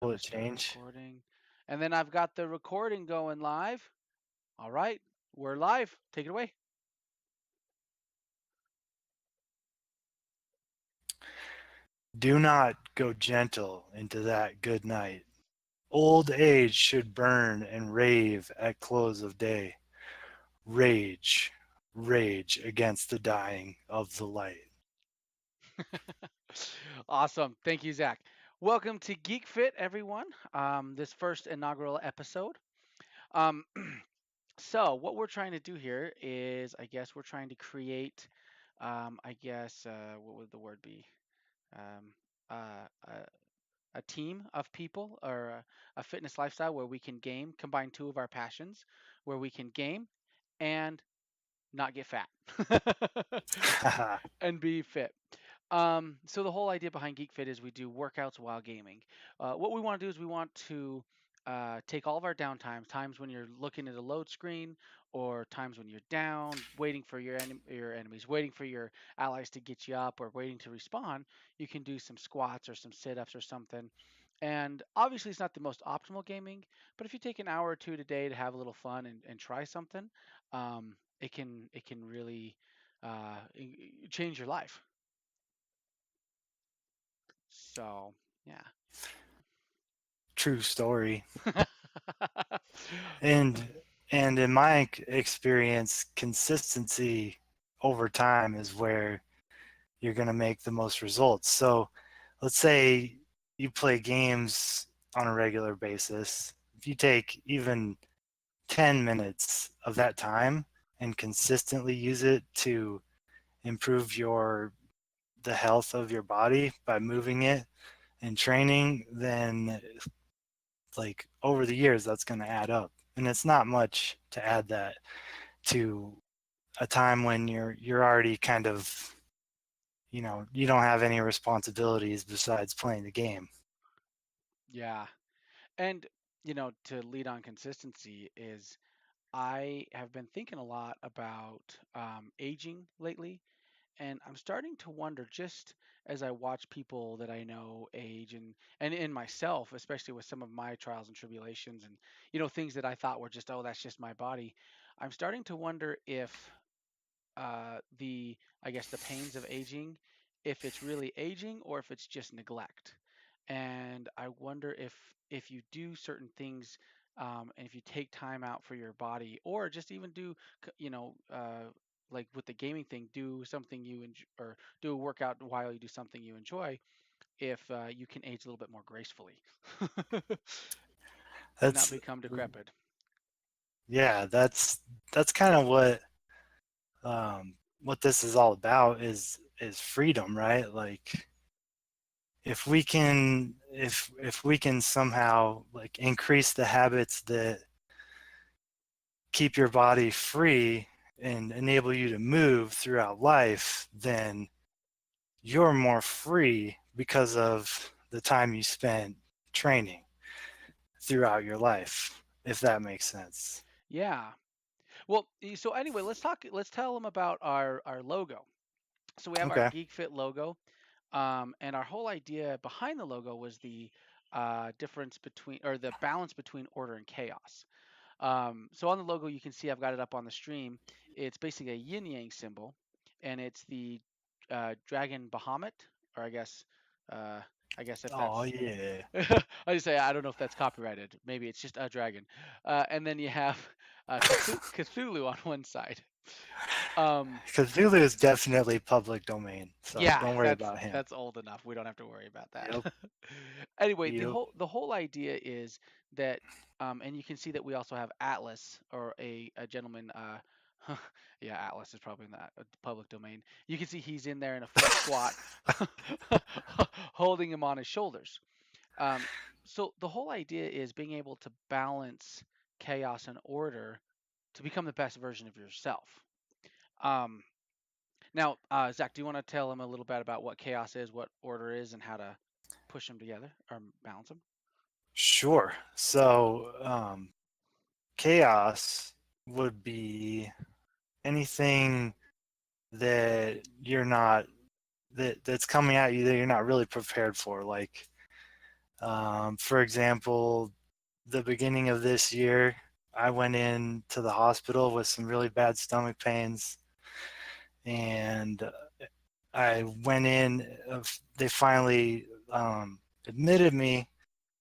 Will Gonna it start change? recording. And then I've got the recording going live. All right, we're live. Take it away. Do not go gentle into that good night. Old age should burn and rave at close of day. Rage, rage against the dying of the light. Awesome. Thank you, Zach. Welcome to GeekFit, everyone. This first inaugural episode. Um, so, what we're trying to do here is, I guess, we're trying to create, what would the word be? Um, a team of people or a fitness lifestyle where we can game, combine two of our passions, where we can game and not get fat and be fit. So the whole idea behind GeekFit is we do workouts while gaming. What we want to do is we want to take all of our downtime, times when you're looking at a load screen, or times when you're down, waiting for your enemies, waiting for your allies to get you up, or waiting to respawn. You can do some squats or some sit-ups or something. And obviously, it's not the most optimal gaming, but if you take an hour or two today to have a little fun and try something, it can really change your life. So, yeah. True story. And and in my experience, consistency over time is where you're going to make the most results. So, let's say you play games on a regular basis. If you take even 10 minutes of that time and consistently use it to improve your the health of your body by moving it and training, then like over the years that's going to add up. And it's not much to add that to a time when you're already kind of, you don't have any responsibilities besides playing the game. Yeah. And, to lead on consistency is I have been thinking a lot about aging lately. And I'm starting to wonder just as I watch people that I know age and in myself, especially with some of my trials and tribulations and, things that I thought were just, oh, that's just my body. I'm starting to wonder if the I guess the pains of aging, if it's really aging or if it's just neglect. And I wonder if you do certain things, and if you take time out for your body, or just even do, like with the gaming thing, do something you enjoy, or do a workout while you do something you enjoy. If you can age a little bit more gracefully and not That's become decrepit. yeah, that's kind of what this is all about is freedom, right? Like if we can somehow like increase the habits that keep your body free and enable you to move throughout life, then you're more free because of the time you spent training throughout your life, if that makes sense. Yeah. Well, so anyway, let's talk. Let's tell them about our logo. So we have our Okay. GeekFit logo, and our whole idea behind the logo was the difference between, or the balance between order and chaos. So on the logo, you can see I've got it up on the stream. It's basically a yin yang symbol, and it's the dragon Bahamut, or uh, I guess if Oh that's yeah. I just say I don't know if that's copyrighted. Maybe it's just a dragon. And then you have Cthulhu on one side. Um, Cthulhu is definitely public domain, so Yeah, don't worry that's about him. that's old enough. We don't have to worry about that. Yep. Anyway, the Yep. whole idea is that, and you can see that we also have Atlas, or a gentleman. Yeah, Atlas is probably in the public domain. You can see he's in there in a full squat, holding him on his shoulders. Um, so the whole idea is being able to balance chaos and order to become the best version of yourself. Um, Now, Zach, do you want to tell them a little bit about what chaos is, what order is, and how to push them together or balance them? Sure. So, chaos would be anything that you're not that's coming at you that you're not really prepared for. Like For example, the beginning of this year, I went in to the hospital with some really bad stomach pains, and I went in. They finally admitted me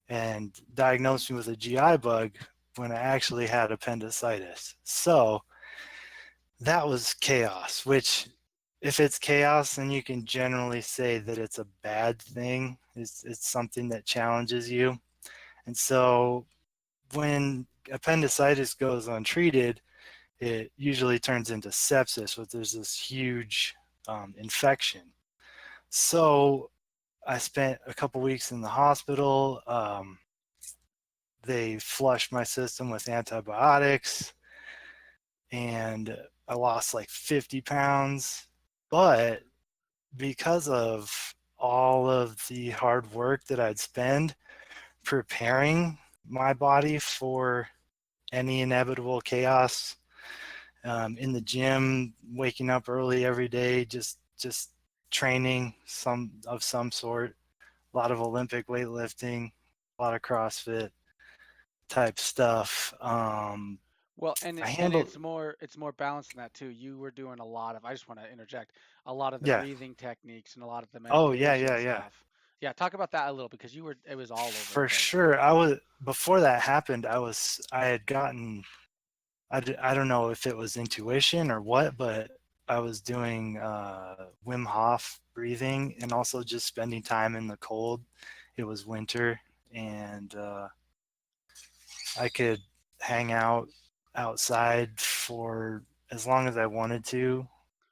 and diagnosed me with a GI bug when I actually had appendicitis. So that was chaos, which if it's chaos, then you can generally say that it's a bad thing. It's something that challenges you. And so when appendicitis goes untreated, it usually turns into sepsis, where there's this huge infection. So I spent a couple weeks in the hospital. They flushed my system with antibiotics, and I lost like 50 pounds. But because of all of the hard work that I'd spend preparing my body for any inevitable chaos, in the gym, waking up early every day, just training some sort, a lot of Olympic weightlifting, a lot of CrossFit type stuff. Well, and I and handled, it's more balanced than that too. You were doing a lot of, I just want to interject, a lot of the yeah. breathing techniques and a lot of the Oh yeah, meditation yeah, yeah. stuff. Yeah, talk about that a little because it was all over the For place. sure. I was before that happened. I had gotten. I don't know if it was intuition or what, but I was doing Wim Hof breathing and also just spending time in the cold. It was winter, and I could hang out outside for as long as I wanted to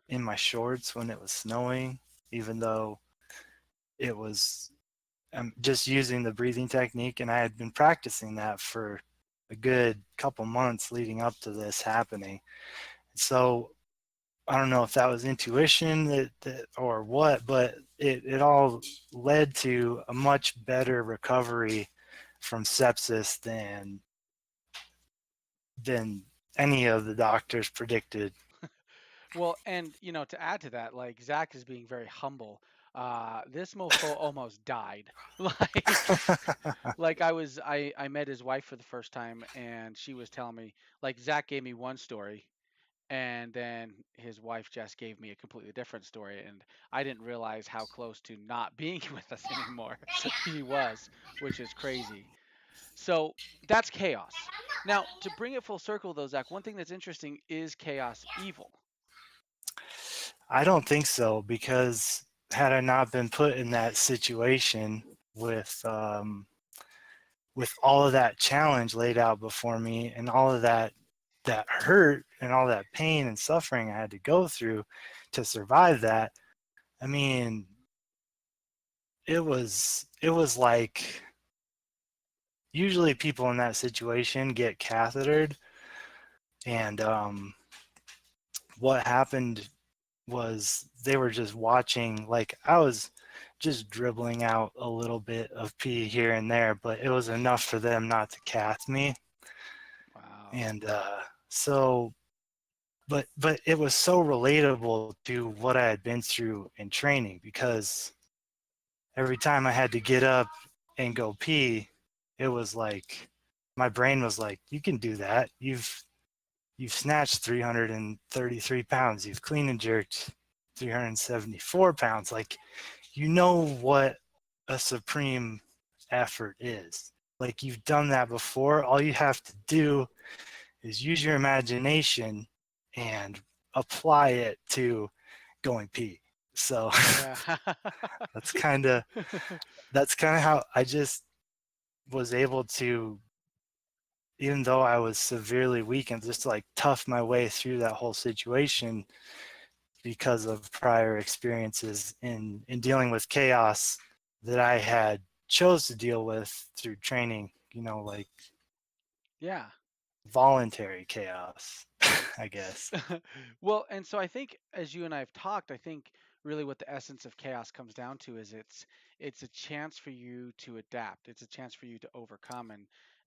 in my shorts when it was snowing, even though it was, I'm just using the breathing technique, and I had been practicing that for a good couple months leading up to this happening. So I don't know if that was intuition or what, but it all led to a much better recovery from sepsis than any of the doctors predicted. Well, and to add to that, like Zach is being very humble. This mofo almost died. Like, like I met his wife for the first time, and she was telling me, like Zach gave me one story, and then his wife just gave me a completely different story, and I didn't realize how close to not being with us anymore he was, which is crazy. So that's chaos. Now, to bring it full circle, though, Zach, one thing that's interesting is chaos evil. I don't think so, because had I not been put in that situation with with all of that challenge laid out before me and all of that hurt and all that pain and suffering I had to go through to survive that, I mean, it was like usually people in that situation get cathetered, and what happened was they were just watching, like I was just dribbling out a little bit of pee here and there, but it was enough for them not to cath me. Wow. And so but it was so relatable to what I had been through in training, because every time I had to get up and go pee, it was like my brain was like, you can do that. You've snatched 333 pounds. You've clean and jerked 374 pounds. Like, you know what a supreme effort is. Like, you've done that before. All you have to do is use your imagination and apply it to going pee. So Yeah. that's kind of that's kind of how I just was able to, even though I was severely weakened, just like tough my way through that whole situation because of prior experiences in dealing with chaos that I had chose to deal with through training, like Yeah. voluntary chaos, I guess. Well, and so I think as you and I have talked, I think really what the essence of chaos comes down to is it's a chance for you to adapt. It's a chance for you to overcome,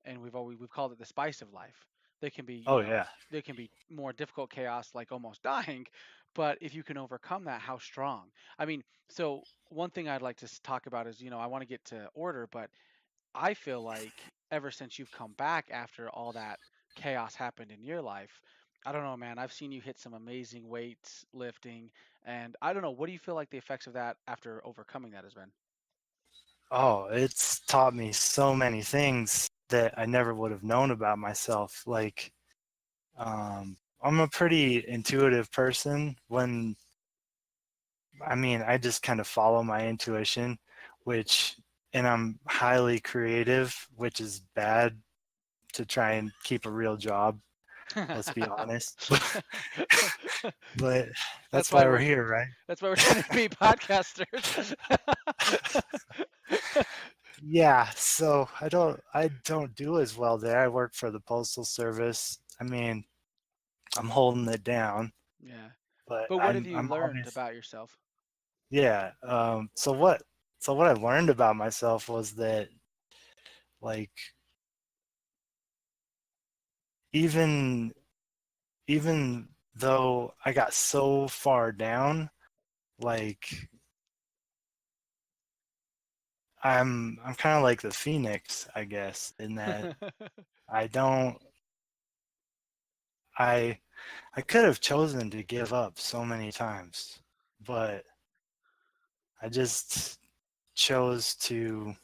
and we've called it the spice of life. There can be, Oh yeah. there can be more difficult chaos like almost dying, but if you can overcome that, how strong. I mean, so one thing I'd like to talk about is, I want to get to order, but I feel like ever since you've come back after all that chaos happened in your life, I don't know, man. I've seen you hit some amazing weights lifting, and I don't know. What do you feel like the effects of that after overcoming that has been? Oh, it's taught me so many things that I never would have known about myself. Like, I'm a pretty intuitive person. I just kind of follow my intuition, which, and I'm highly creative, which is bad to try and keep a real job. Let's be honest. But That's that's why why we're we're here, right? that's why we're trying to be podcasters. Yeah, so I don't do as well there. I work for the Postal Service. I'm holding it down, Yeah. but But what have you I'm learned always about yourself? yeah. So what I learned about myself was that, like, even even though I got so far down, like, I'm kind of like the phoenix, I guess, in that I don't I I could have chosen to give up so many times, but I just chose to.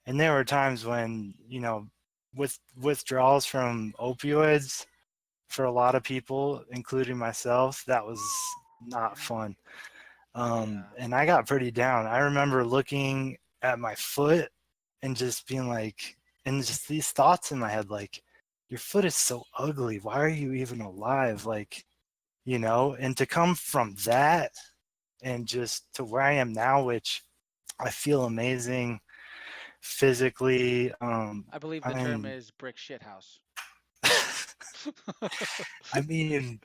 And there were times when, with withdrawals from opioids, for a lot of people, including myself, that was not fun. Yeah. And I got pretty down. I remember looking at my foot and just being like, and just these thoughts in my head, like, your foot is so ugly. Why are you even alive? Like, and to come from that and just to where I am now, which I feel amazing physically. I believe I the term mean, is brick shit house. I mean,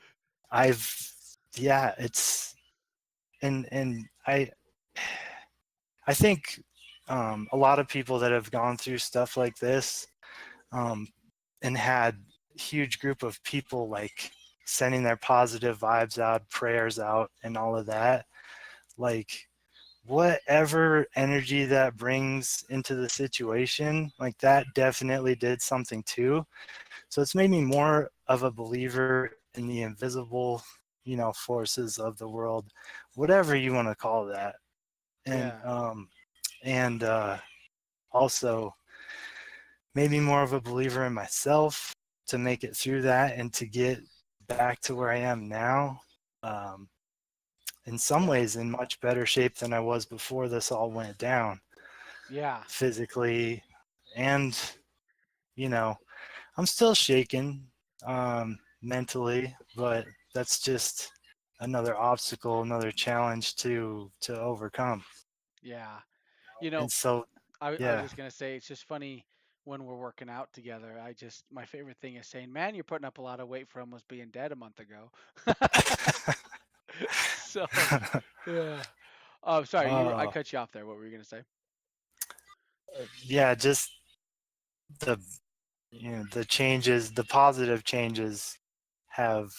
I've, yeah, it's, and I think a lot of people that have gone through stuff like this, um, and had huge group of people like sending their positive vibes out, prayers out, and all of that, like, whatever energy that brings into the situation, like, that definitely did something too. So it's made me more of a believer in the invisible, forces of the world, whatever you want to call that. And Yeah. also made me more of a believer in myself to make it through that and to get back to where I am now. Um, in some Yeah. ways, in much better shape than I was before this all went down, Yeah. physically, and you know I'm still shaken, mentally, but that's just another obstacle, another challenge to overcome. Yeah. You And know, so, I was yeah. just gonna say it's just funny when we're working out together. My favorite thing is saying, "Man, you're putting up a lot of weight for almost being dead a month ago." So, yeah. Oh, sorry, I Oh, cut you off there. What were you gonna say? yeah, just the the changes, the positive changes have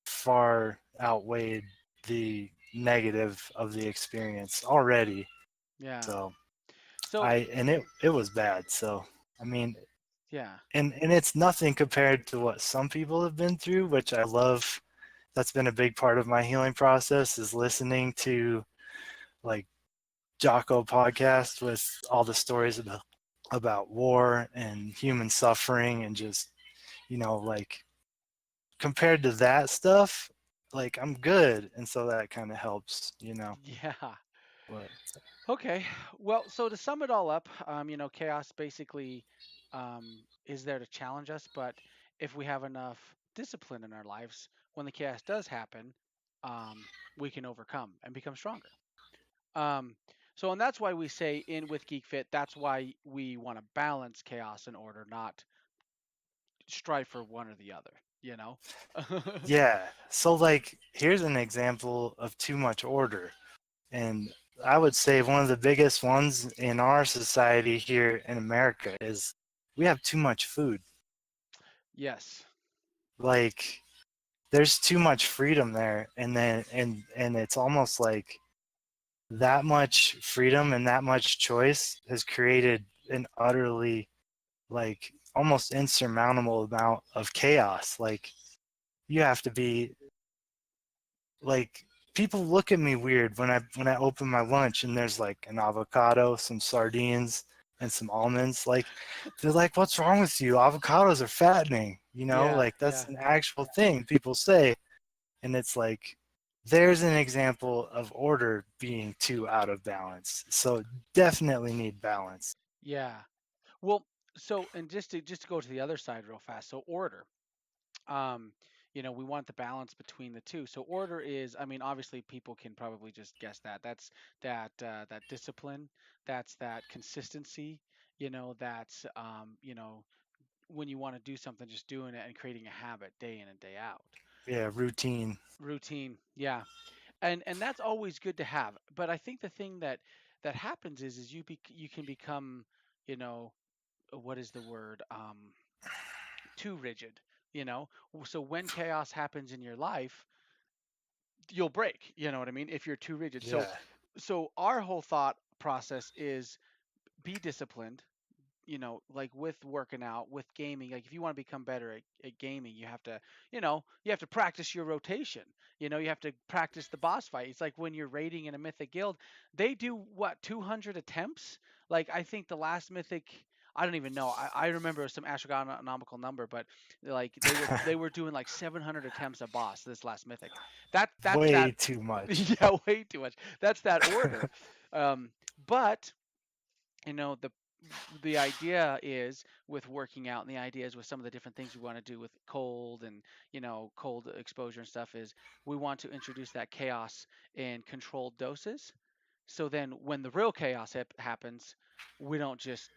far outweighed the negative of the experience already. Yeah. So So, it was bad. So I mean, yeah. and it's nothing compared to what some people have been through, which I love. That's been a big part of my healing process, is listening to, like, Jocko podcast with all the stories about war and human suffering, and just, like, compared to that stuff, like, I'm good, and so that kind of helps. Yeah. But Okay. Well, so to sum it all up, chaos basically is there to challenge us, but if we have enough discipline in our lives, when the chaos does happen, um, we can overcome and become stronger. Um, and that's why we say in with GeekFit, that's why we want to balance chaos and order, not strive for one or the other, you know? yeah, so, like, here's an example of too much order. And I would say one of the biggest ones in our society here in America is we have too much food. Yes. Like, there's too much freedom there, and then and it's almost like that much freedom and that much choice has created an utterly like almost insurmountable amount of chaos. Like you have to be like people look at me weird when I open my lunch and there's like an avocado, some sardines, and some almonds. Like they're like, "What's wrong with you? Avocados are fattening." You know, Yeah, like that's yeah. an actual thing people say, and it's like there's an example of order being too out of balance. So definitely need balance. Yeah. Well, so and just to go to the other side real fast. So order. Um, we want the balance between the two. So order is, I mean, obviously people can probably just guess that. That's that discipline. That's that consistency. That's when you want to do something, just doing it and creating a habit day in and day out. Yeah, routine Routine. Yeah. And that's always good to have. But I think the thing that happens is you can become, you know, what is the word? Too rigid, so when chaos happens in your life, you'll break, you know what I mean, if you're too rigid. so yeah, so our whole thought process is be disciplined, like with working out, with gaming. Like if you want to become better at gaming, you have to practice your rotation. You have to practice the boss fight. It's like when you're raiding in a mythic guild, they do what, 200 attempts? Like I think the last mythic, I don't even know. I remember some astronomical number, but like they were doing like 700 attempts a boss this last mythic. That's way that. too much. Yeah, way too much. That's that order. But the idea is with working out, and the idea is with some of the different things we want to do with cold and cold exposure and stuff, is we want to introduce that chaos in controlled doses, so then when the real chaos happens, we don't just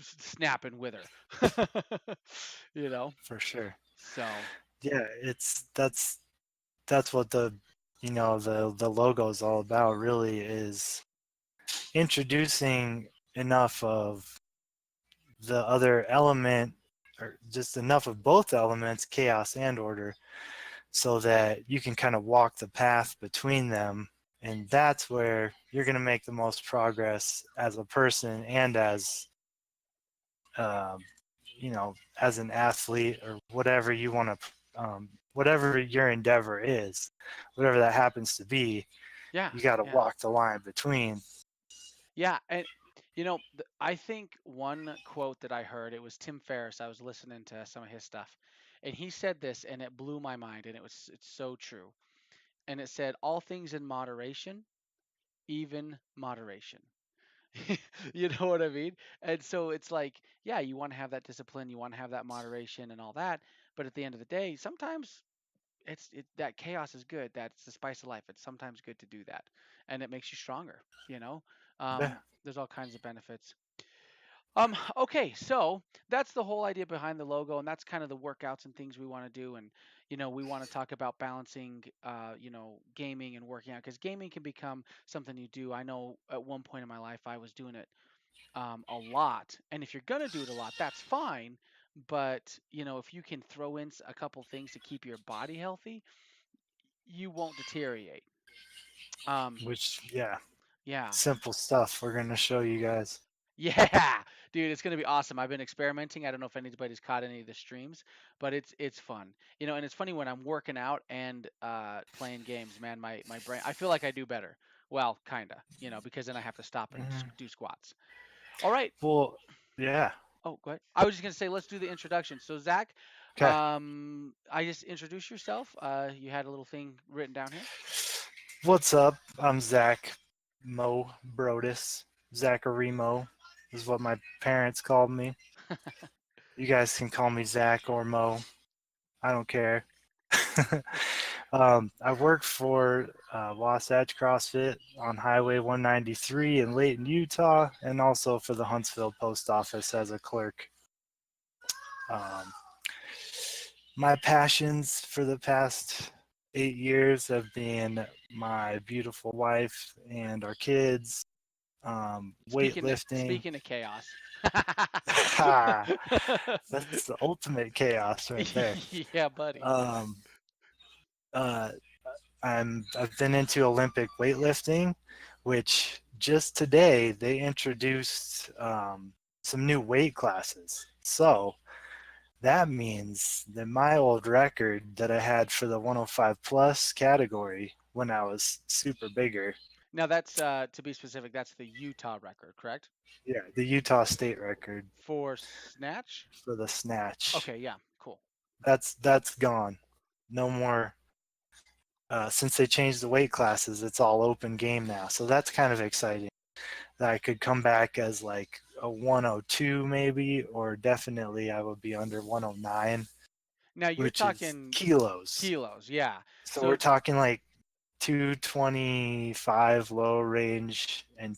snap and wither. you know For sure. so Yeah, it's that's what the the logo is all about really is introducing enough of the other element or just enough of both elements, chaos and order, so that you can kind of walk the path between them. And that's where you're going to make the most progress as a person and as um, as an athlete or whatever you want to whatever your endeavor is, whatever that happens to be. yeah, You got to yeah, walk the line between. yeah. And I think one quote that I heard, it was Tim Ferriss. I was listening to some of his stuff, and he said this, and it blew my mind, and it's so true. And it said, "All things in moderation, even moderation." You know what I mean? And so it's like, yeah, you want to have that discipline, you want to have that moderation and all that, but at the end of the day, sometimes that chaos is good. That's the spice of life. It's sometimes good to do that, and it makes you stronger. Yeah, There's all kinds of benefits. Okay, so that's the whole idea behind the logo, and that's kind of the workouts and things we want to do. And we want to talk about balancing, gaming and working out, because gaming can become something you do. I know at one point in my life I was doing it a lot, and if you're gonna do it a lot, that's fine. But if you can throw in a couple things to keep your body healthy, you won't deteriorate. Um, which yeah, yeah. simple stuff we're going to show you guys. Yeah, dude, it's gonna be awesome. I've been experimenting. I don't know if anybody's caught any of the streams, but it's fun. And it's funny when I'm working out and playing games, man, my brain, I feel like I do better. Well, kinda, because then I have to stop and Mhm. do squats. All right. Well, yeah. Oh, go ahead. I was just gonna say, let's do the introduction. So, Zach, Okay. I just introduce yourself. You had a little thing written down here. What's up? I'm Zach Mo Brodus. Zachary Mo is what my parents called me. You guys can call me Zach or Mo. I don't care. I work for Wasatch CrossFit on Highway 193 in Layton, Utah, and also for the Huntsville Post Office as a clerk. Um, my passions for the past 8 years have been my beautiful wife and our kids, weightlifting. Speaking of chaos. That's the ultimate chaos right there. Yeah, buddy. Um, uh, I've been into Olympic weightlifting, which just today they introduced. some new weight classes. So that means that my old record that I had for the 105 plus category when I was super bigger, Now that's to be specific, that's the Utah record, correct? yeah, the Utah state record For snatch? for the snatch, Okay, yeah, cool. that's gone. No more. Since they changed the weight classes, it's all open game now. So that's kind of exciting that I could come back as like a 102 maybe, or definitely I would be under 109, Now you're which is talking kilos. kilos, yeah. So So we're talking like 225 low range and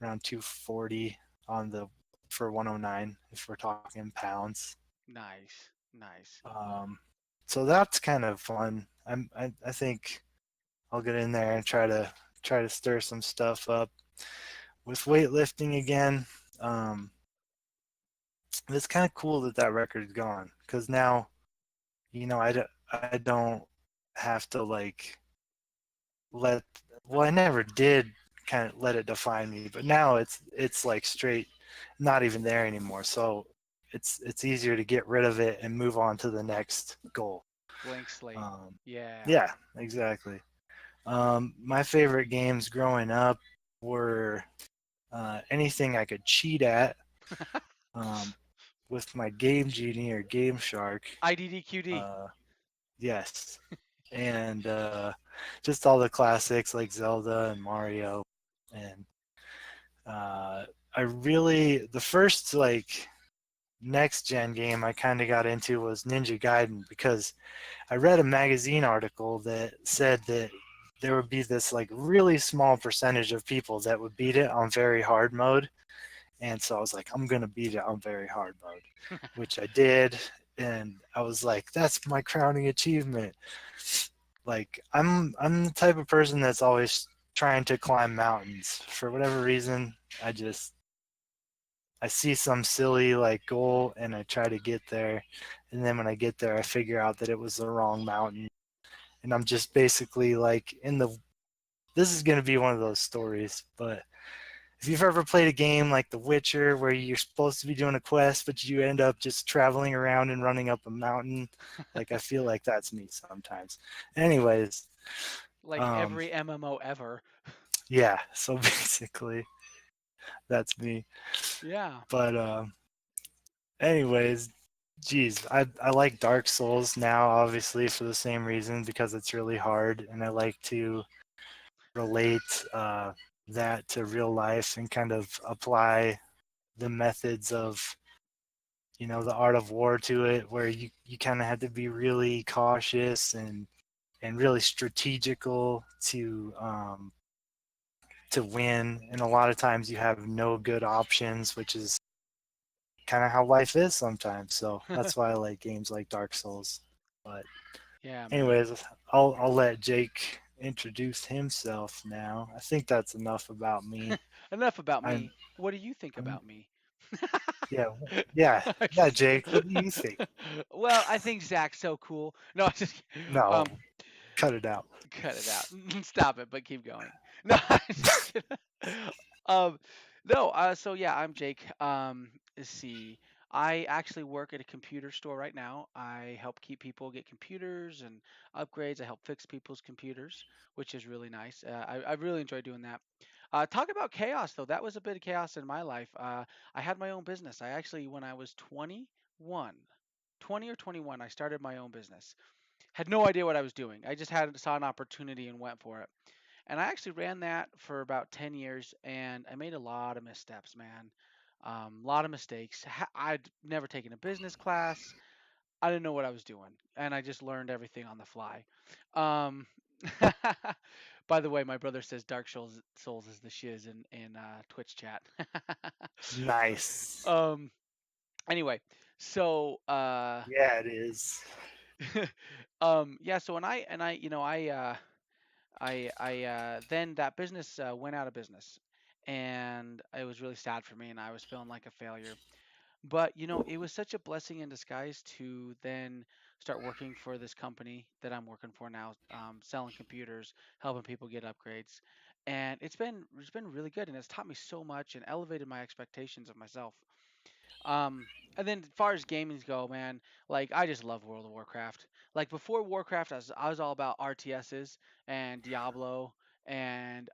around 240 on the for 109 if we're talking pounds. nice, nice. Um, so that's kind of fun. I think I'll get in there and try to stir some stuff up with weightlifting again. Um, it's kind of cool that that record's gone because now I don't have to like let well I never did kind of let it define me, but now it's like straight not even there anymore. So it's easier to get rid of it and move on to the next goal. Blank slate. Um, Yeah. yeah, exactly. My favorite games growing up were anything I could cheat at um, with my Game Genie or Game Shark. IDDQD. Uh, yes, and just all the classics like Zelda and Mario. And I really the first like next gen game I kind of got into was Ninja Gaiden because I read a magazine article that said that there would be this like really small percentage of people that would beat it on very hard mode. And so I was like, I'm gonna beat it on very hard mode, which I did, and I was like, that's my crowning achievement. Like I'm the type of person that's always trying to climb mountains. For whatever reason, I see some silly like goal and I try to get there, and then when I get there, I figure out that it was the wrong mountain, and I'm just basically like in the. This is gonna be one of those stories, but if you've ever played a game like The Witcher where you're supposed to be doing a quest, but you end up just traveling around and running up a mountain, like I feel like that's me sometimes. Anyways, Like um, every MMO ever. yeah, so basically that's me. Yeah. But anyways, geez, I like Dark Souls now, obviously for the same reason because it's really hard, and I like to relate that to real life and kind of apply the methods of the art of war to it, where you kind of had to be really cautious and really strategical to win, and a lot of times you have no good options, which is kind of how life is sometimes. So that's why I like games like Dark Souls. But Yeah, man. anyways, I'll let Jake introduce himself now. I think that's enough about me. Enough about I'm, me. What do you think I'm about me? yeah, yeah, I'm yeah, just Jake. What do you think? well, I think Zach's so cool. No, I'm just No, um, cut it out. cut it out. Stop it, but keep going. No, I'm just kidding. Um, no, so yeah, I'm Jake. Let's see. I actually work at a computer store right now. I help keep people get computers and upgrades. I help fix people's computers, which is really nice. I really enjoy doing that. Talk about chaos, though. That was a bit of chaos in my life. I had my own business. I actually, when I was 21, 20 or 21, I started my own business. Had no idea what I was doing. I just saw an opportunity and went for it. And I actually ran that for about 10 years, and I made a lot of missteps, man. A lot of mistakes. I'd never taken a business class. I didn't know what I was doing, and I just learned everything on the fly. Um, by the way, my brother says Souls is the shiz in Twitch chat. Nice. um, anyway, so Yeah, it is. yeah. So when I then that business went out of business, and it was really sad for me, and I was feeling like a failure. But it was such a blessing in disguise to then start working for this company that I'm working for now, selling computers, helping people get upgrades. and it's been really good, and it's taught me so much and elevated my expectations of myself. And then as far as gamings go, man, like I just love World of Warcraft. Like before Warcraft, I was all about RTSs and Diablo, and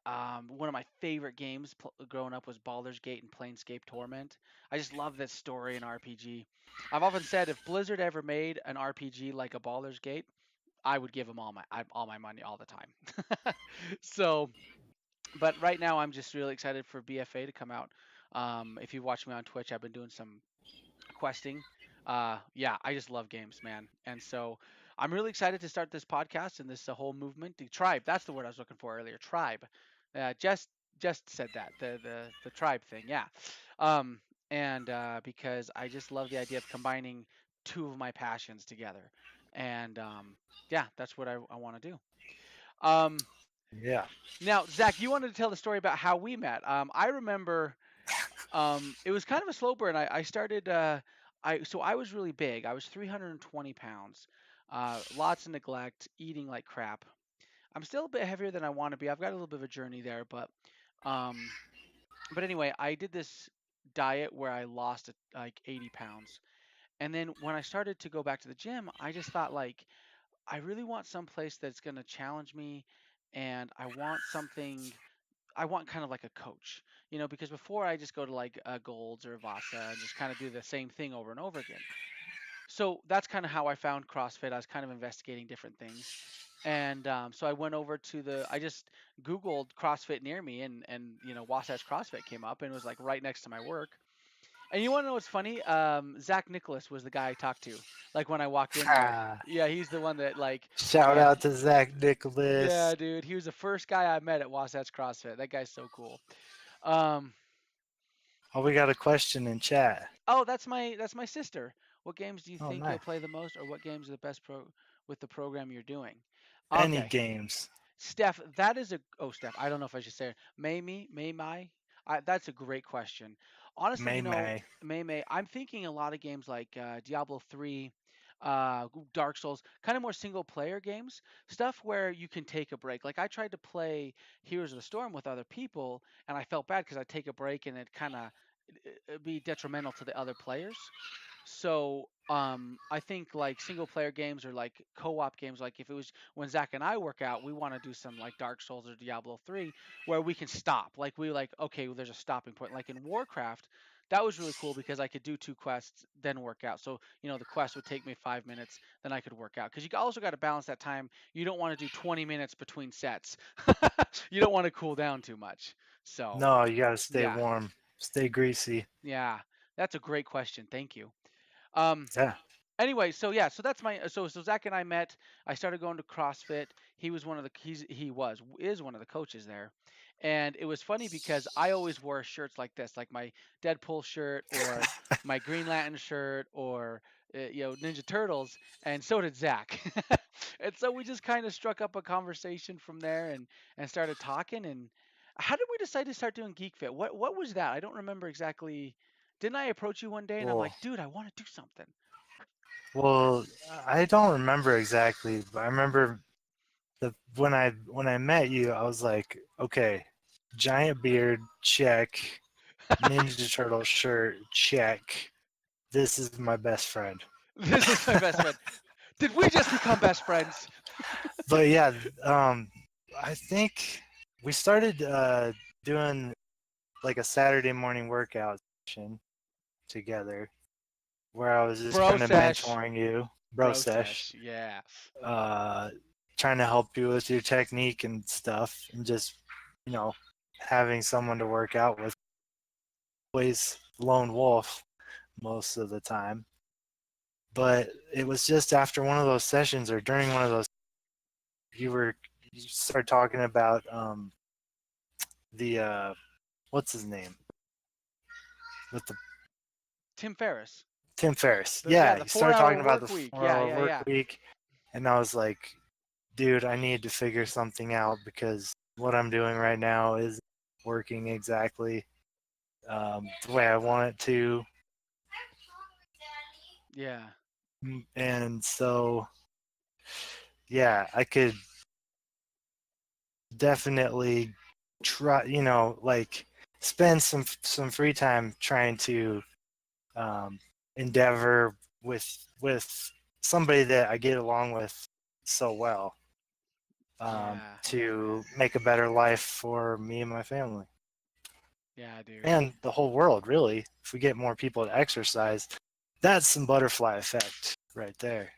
one of my favorite games growing up was Baldur's Gate and Planescape Torment. I just love this story and RPG. I've often said if Blizzard ever made an RPG like a Baldur's Gate, I would give them all my money all the time. So, but right now I'm just really excited for BFA to come out. If you watch me on Twitch, I've been doing some questing. Yeah, I just love games, man. And so I'm really excited to start this podcast and this whole movement. The tribe, that's the word I was looking for earlier. Tribe. Just said that. The tribe thing. Yeah. Um, and because I just love the idea of combining two of my passions together. And yeah, that's what I want to do. Um, Yeah. Now, Zach, you wanted to tell the story about how we met. I remember it was kind of a slow burn. I started. I was really big. I was 320 pounds. Lots of neglect, eating like crap. I'm still a bit heavier than I want to be. I've got a little bit of a journey there, um, but anyway, I did this diet where I lost like 80 pounds, and then when I started to go back to the gym, I just thought like I really want some place that's going to challenge me, and I want kind of like a coach, because before I just go to like Golds or Vasa and just kind of do the same thing over and over again. So that's kind of how I found CrossFit. I was kind of investigating different things. And so I went over I just Googled CrossFit near me, and Wasatch CrossFit came up and it was like right next to my work. And you want to know what's funny? Zach Nicholas was the guy I talked to. Like when I walked in there. Ah, Yeah, he's the one that like, shout yeah, out to Zach yeah, Nicholas. dude. He was the first guy I met at Wasatch CrossFit. That guy's so cool. Um, Oh, we got a question in chat. Oh, that's my sister. What games do you Oh, think you'll nice. play the most, or what games are the best with the program you're doing? Any Okay, games. Steph, that is a oh Steph, I don't know if I should say it. May my. That's a great question. Honestly, May May. May, I'm thinking a lot of games like Diablo 3, Dark Souls, kind of more single player games, stuff where you can take a break. Like I tried to play Heroes of the Storm with other people, and I felt bad because I take a break and it kind of be detrimental to the other players. So I think like single player games or like co-op games, like if it was when Zach and I work out, we want to do some like Dark Souls or Diablo 3 where we can stop. Like we like, okay, well, there's a stopping point. Like in Warcraft, that was really cool because I could do two quests, then work out. So, the quest would take me 5 minutes, then I could work out. Because you also got to balance that time. You don't want to do 20 minutes between sets. You don't want to cool down too much. So, No, you gotta stay yeah, warm. Stay greasy. yeah, that's a great question. Thank you. Um, Yeah. Anyway, so yeah, so that's my so Zach and I met. I started going to CrossFit. He was one of the he was is one of the coaches there, and it was funny because I always wore shirts like this, like my Deadpool shirt or my Green Lantern shirt or Ninja Turtles, and so did Zach. And so we just kind of struck up a conversation from there and started talking. And how did we decide to start doing GeekFit? What was that? I don't remember exactly. Didn't I approach you one day and I'm Well, like, dude, I want to do something. well, I don't remember exactly, but I remember when I met you, I was like, okay, giant beard, check. Ninja Turtle shirt, check. This is my best friend. This is my best friend. Did we just become best friends? But yeah, um, I think we started doing like a Saturday morning workout session together where I was just Bro kind of sesh. mentoring you, bro Bro sesh, sesh. Yeah. uh, trying to help you with your technique and stuff, and just you know having someone to work out with. Always lone wolf most of the time, but it was just after one of those sessions or during one of those you were you started talking about the what's his name with the Tim Ferriss. Tim Ferriss. Yeah, Yeah, the he four started hour talking about the work week. Yeah, 4 hour yeah, work yeah. week, and I was like, dude, I need to figure something out because what I'm doing right now is working exactly the way I want it to. Yeah. And so, yeah, I could definitely. try, like spend some free time trying to um, endeavor with somebody that I get along with so well, Yeah, to man. make a better life for me and my family Yeah, dude. and the whole world. Really, if we get more people to exercise, that's some butterfly effect right there.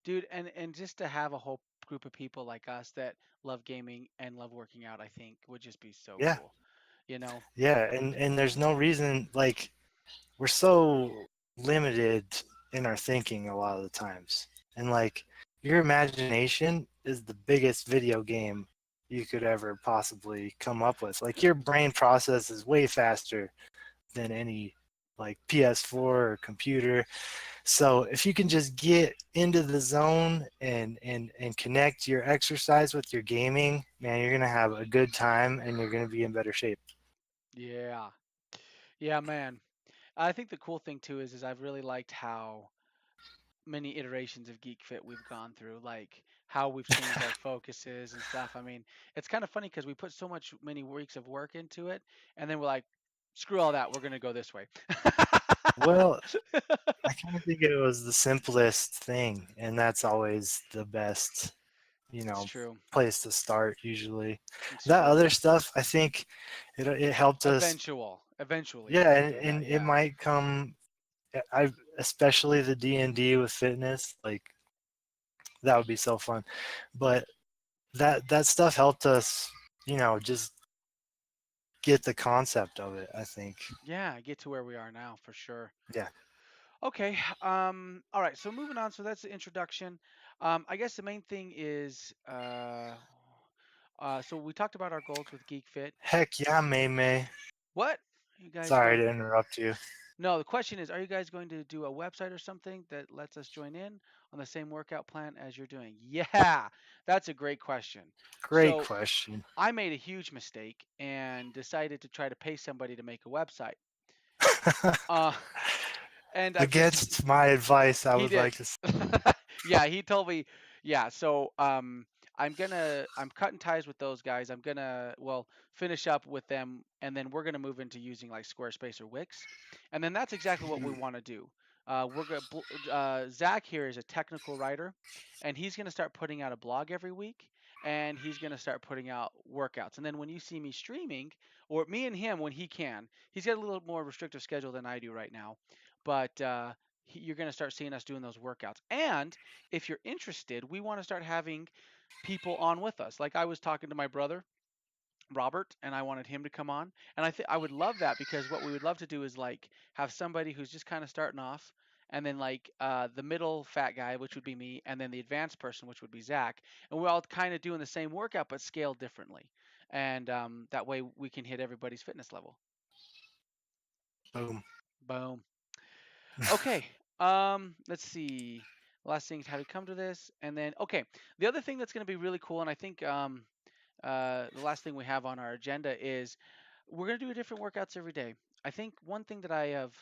Dude, and just to have a whole group of people like us that love gaming and love working out, I think would just be so Yeah, cool. You know? yeah, and there's no reason, like, we're so limited in our thinking a lot of the times. And like, your imagination is the biggest video game you could ever possibly come up with. Like, your brain processes way faster than any like PS4 or computer. So if you can just get into the zone and connect your exercise with your gaming, man, you're gonna have a good time and you're gonna be in better shape. Yeah. Yeah, man. I think the cool thing too is I've really liked how many iterations of GeekFit we've gone through, like how we've changed our focuses and stuff. I mean, it's kind of funny because we put so much many weeks of work into it, and then we're like, screw all that, we're gonna go this way. Well, I kind of think it was the simplest thing, and that's always the best, you It's know, true. place to start usually. It's That true. other stuff, I think it helped us. Eventually, Yeah, we're gonna and, do that. and it Yeah. might come. I especially the D&D with fitness, like that would be so fun. But that stuff helped us, just get the concept of it, I think. Yeah, get to where we are now for sure. Yeah. Okay. All right. So moving on. So that's the introduction. I guess the main thing is, so we talked about our goals with GeekFit. Heck yeah, May May. What? You guys Sorry to going? interrupt you. No, the question is, are you guys going to do a website or something that lets us join in on the same workout plan as you're doing? Yeah, that's a great question. Great So question. I made a huge mistake and decided to try to pay somebody to make a website. Uh, and I've just Against my advice, I He would did. like to say. Yeah, he told me. Yeah, so I'm cutting ties with those guys. I'm gonna well finish up with them, and then we're gonna move into using like Squarespace or Wix, and then that's exactly what we want to do. Zach here is a technical writer, and he's gonna start putting out a blog every week, and he's gonna start putting out workouts. And then when you see me streaming, or me and him when he can, he's got a little more restrictive schedule than I do right now, but you're going to start seeing us doing those workouts. And if you're interested, we want to start having people on with us. Like I was talking to my brother Robert, and I wanted him to come on, and I would love that because what we would love to do is like have somebody who's just kind of starting off. And then like the middle fat guy, which would be me, and then the advanced person, which would be Zach, and we're all kind of doing the same workout but scaled differently, and that way we can hit everybody's fitness level. Boom. Boom. Okay. Let's see. Last thing is how we come to this, and then okay. The other thing that's going to be really cool, and I think the last thing we have on our agenda is we're going to do different workouts every day. I think one thing that I have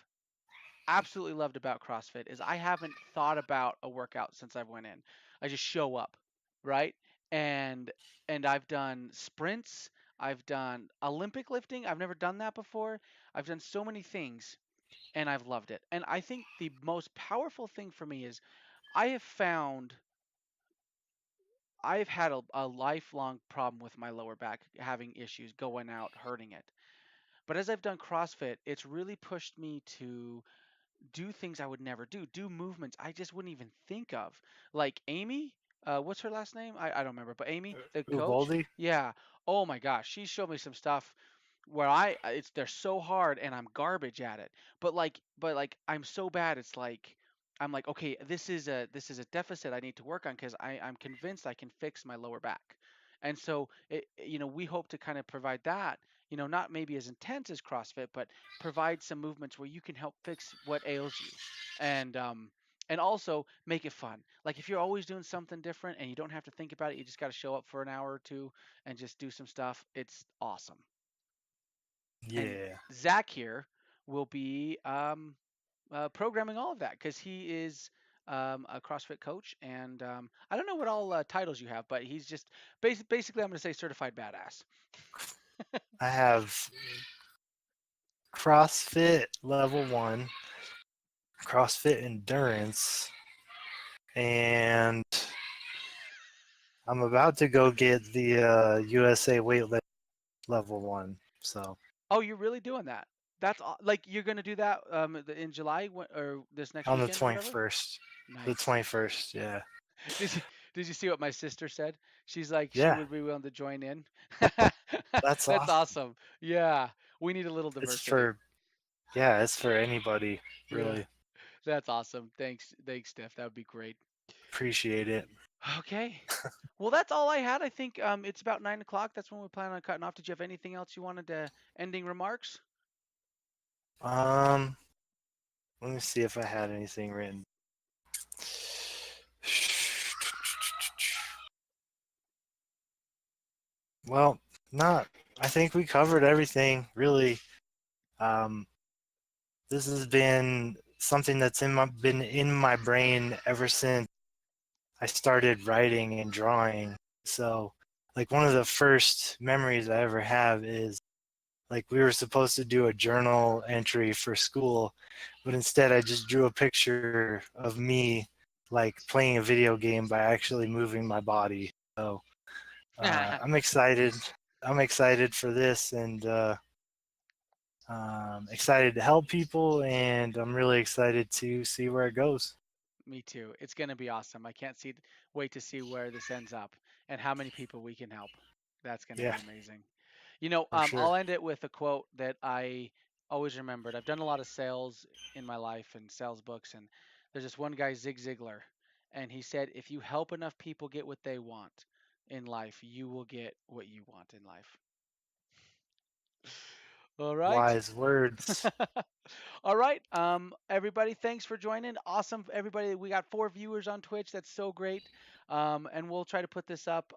absolutely loved about CrossFit is I haven't thought about a workout since I went in. I just show up, right? And and I've done sprints. I've done Olympic lifting. I've never done that before. I've done so many things and I've loved it. And I think the most powerful thing for me is I have found I've had a lifelong problem with my lower back having issues going out hurting it. But as I've done CrossFit, it's really pushed me to do things I would never do, do movements I just wouldn't even think of. Like Amy, what's her last name? I don't remember, but Amy, the coach, Uvaldi? yeah. Oh my gosh, she showed me some stuff where it's they're so hard and I'm garbage at it. But like I'm so bad it's like I'm like okay, this is a deficit I need to work on because I'm convinced I can fix my lower back. And so we hope to kind of provide that, not maybe as intense as CrossFit, but provide some movements where you can help fix what ails you. And also make it fun. Like if you're always doing something different and you don't have to think about it, you just got to show up for an hour or two and just do some stuff. It's awesome. And Yeah. Zach here will be programming all of that because he is a CrossFit coach, and I don't know what all titles you have, but he's just basically I'm going to say certified badass. I have CrossFit level 1, CrossFit endurance, and I'm about to go get the USA weightlifting level 1. So Oh, you're really doing that? Like you're gonna do that in July or this next on the weekend or whatever? 21st. The Nice. 21st, yeah. Did you did you see what my sister said? She's like she Yeah, would be willing to join in. that's That's awesome. awesome. Yeah, we need a little It's diversity. for Yeah, it's for anybody, Yeah, really. that's awesome. Thanks, Steph. That would be great. Appreciate it. Okay. Well, that's all I had. I think it's about 9 o'clock. That's when we plan on cutting off. Did you have anything else you wanted to ending remarks? Um, Let me see if I had anything written. Well, not. I think we covered everything, really. Um, this has been something that's been in my brain ever since I started writing and drawing. So, like one of the first memories I ever have is like we were supposed to do a journal entry for school, but instead I just drew a picture of me like playing a video game by actually moving my body. So I'm excited. I'm excited for this and excited to help people, and I'm really excited to see where it goes. Me too. It's going to be awesome. I can't wait to see where this ends up and how many people we can help. That's going to Yeah, be amazing. You know, for sure. I'll end it with a quote that I always remembered. I've done a lot of sales in my life and sales books, and there's this one guy, Zig Ziglar, and he said, if you help enough people get what they want in life, you will get what you want in life. All right. Wise words. All right. Everybody, thanks for joining. Awesome. Everybody, we got 4 viewers on Twitch. That's so great. And we'll try to put this up.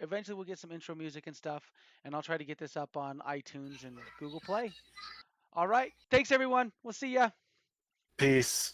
Eventually, we'll get some intro music and stuff, and I'll try to get this up on iTunes and Google Play. All right. Thanks, everyone. We'll see ya. Peace.